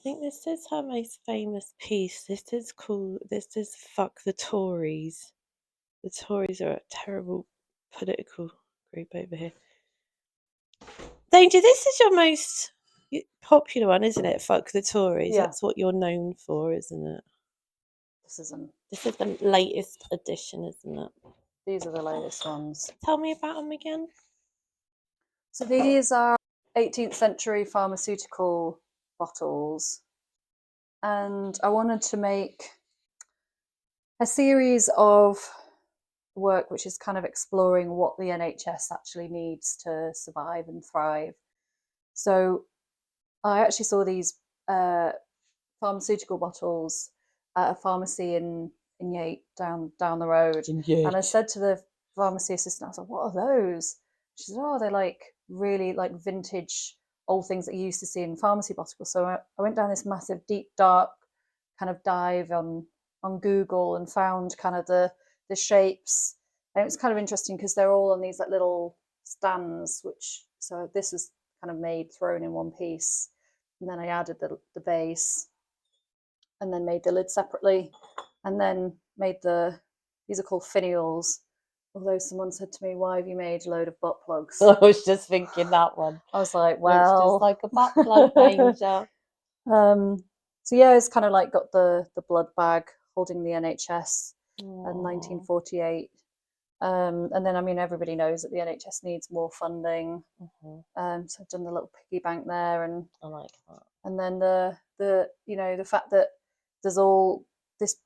think this is her most famous piece. This is Fuck the Tories. The Tories are a terrible political group over here. Danger, this is your most popular one, isn't it? Fuck the Tories. Yeah. That's what you're known for, isn't it? This isn't. This is the latest edition, isn't it? These are the latest ones. Tell me about them again. So these are 18th century pharmaceutical bottles. And I wanted to make a series of work which is kind of exploring what the NHS actually needs to survive and thrive. So I actually saw these pharmaceutical bottles at a pharmacy in Yate down the road. And I said to the pharmacy assistant, I was like, what are those? She said, oh, they're like really like vintage old things that you used to see in pharmacy bottles. So I went down this massive deep dark kind of dive on Google and found kind of the shapes. And it was kind of interesting because they're all on these like little stands, which so this was kind of made thrown in one piece. And then I added the base and then made the lid separately and then made these are called finials. Although someone said to me, why have you made a load of butt plugs? I was just thinking that one. I was like, well, looks just like a butt plug, Danger. So yeah, it's kind of like got the blood bag holding the NHS in Aww. 1948. And then, I mean, everybody knows that the NHS needs more funding. So I've done the little piggy bank there, and I like that. And then the you know the fact that there's all this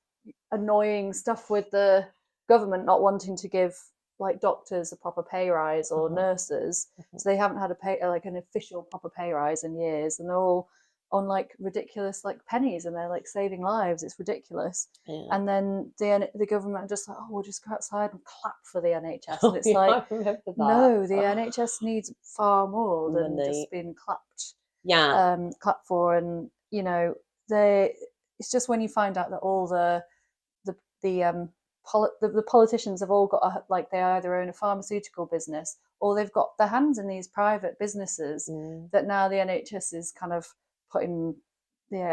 annoying stuff with the government not wanting to give like doctors a proper pay rise or nurses, so they haven't had an official proper pay rise in years, and they're all on like ridiculous like pennies, and they're like saving lives. It's ridiculous. Yeah. And then the government are just like, oh, we'll just go outside and clap for the NHS. And it's like, no, the NHS needs far more than just being clapped. Yeah. Clapped for. And you know, it's just when you find out that all the politicians have all got they either own a pharmaceutical business or they've got their hands in these private businesses that now the NHS is kind of putting, they you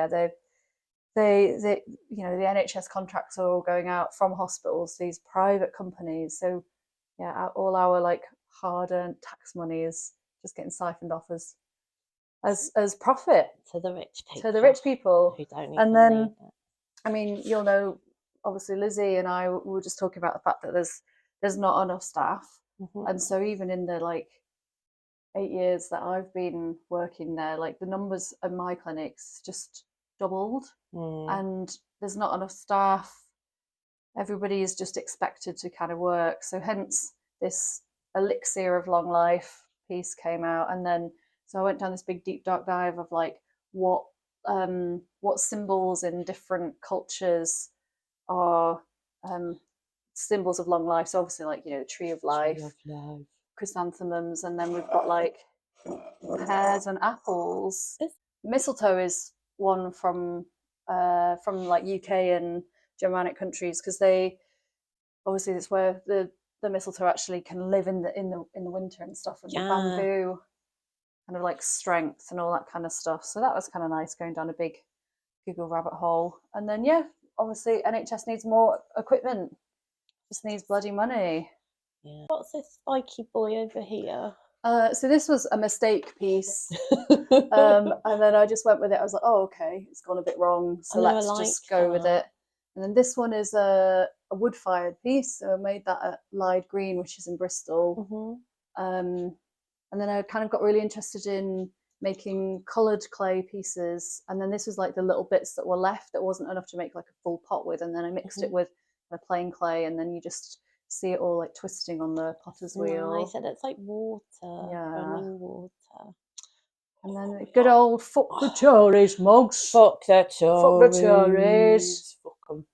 know, the NHS contracts are all going out from hospitals to these private companies. So yeah, all our like hard-earned tax money is just getting siphoned off as profit to the rich people. Who don't even and then need it. I mean, you'll know, obviously Lizzie and I were just talking about the fact that there's not enough staff. And so even in the like 8 years that I've been working there, like the numbers at my clinics just doubled. And there's not enough staff. Everybody is just expected to kind of work. So hence this elixir of long life piece came out. And then so I went down this big deep dark dive of like what symbols in different cultures are symbols of long life. So obviously, like, you know, the tree of life, chrysanthemums, and then we've got like pears and apples. Mistletoe is one from like UK and Germanic countries, because they obviously it's where the mistletoe actually can live in the winter and stuff, and the bamboo kind of like strength and all that kind of stuff. So that was kind of nice, going down a big Google rabbit hole. And then obviously NHS needs more equipment, just needs bloody money. What's this spiky boy over here? So this was a mistake piece, and then I just went with it. I was like, oh, okay, it's gone a bit wrong, so let's just go with it. And then this one is a wood-fired piece, so I made that at Lyde Green, which is in Bristol. And then I kind of got really interested in making coloured clay pieces, and then this was like the little bits that were left that wasn't enough to make like a full pot with, and then I mixed it with a plain clay, and then you just see it all like twisting on the potter's wheel. I said it's like water, running water. And then good old fuck the Tories mugs. Fuck the Tories. Fuck them.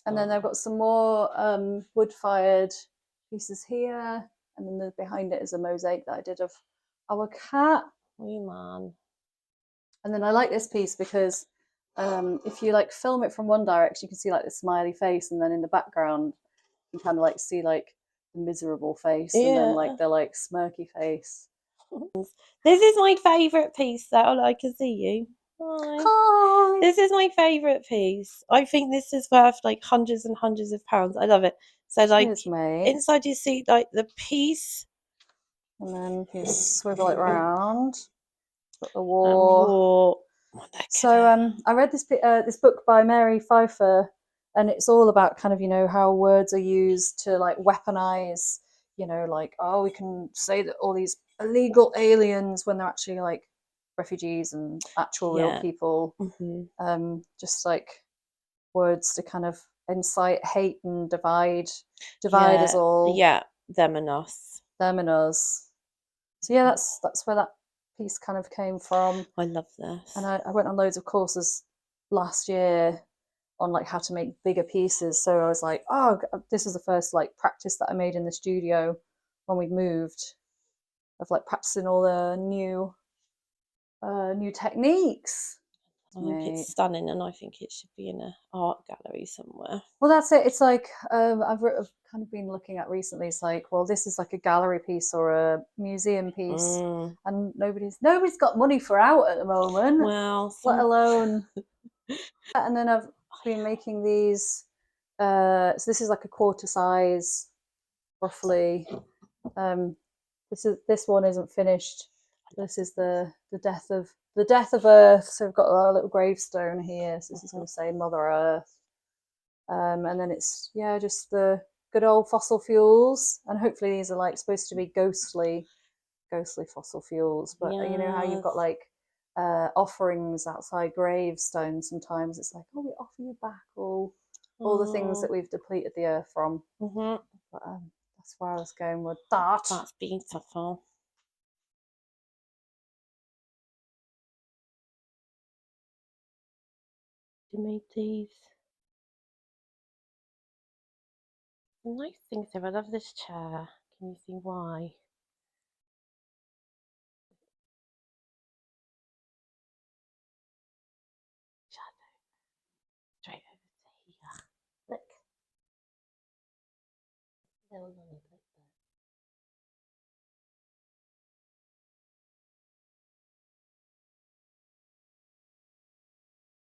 And then I've got some more wood-fired pieces here, and then behind it is a mosaic that I did of our cat. Wee man. And then I like this piece because if you like film it from one direction, you can see like the smiley face, and then in the background you kind of like see like the miserable face, and then like the like smirky face. This is my favourite piece, though. I can see you. Hi. Hi. This is my favourite piece. I think this is worth like hundreds and hundreds of pounds. I love it. So like Cheers, mate. inside you see like the piece. And then you swivel it round. Got the war. So I read this book by Mary Pfeiffer, and it's all about kind of, you know, how words are used to like weaponize, you know, like, oh, we can say that all these illegal aliens when they're actually like refugees and actual real people. Just like words to kind of incite hate and divide us all. Yeah, them and us. Them and us. So yeah, that's where that piece kind of came from. I love this. And I went on loads of courses last year on like how to make bigger pieces. So I was like, oh, this is the first like practice that I made in the studio when we moved, of like practicing all the new techniques. I think it's stunning, and I think it should be in an art gallery somewhere. Well, that's it. It's like I've kind of been looking at recently. It's like, well, this is like a gallery piece or a museum piece, and nobody's got money for out at the moment. Well, let alone. And then I've been making these. So this is like a quarter size, roughly. This one isn't finished. This is the death of Earth. So we've got a little gravestone here. So this is going to say Mother Earth. And then it's just the good old fossil fuels, and hopefully these are like supposed to be ghostly fossil fuels. But you know how you've got like offerings outside gravestones. Sometimes it's like, oh, we offer you back all the things that we've depleted the earth from. But that's where I was going with that. That's beautiful. You made these. The nice things here, I love this chair. Can you see why? Shadow. Straight over to here. Look. Little lollipop.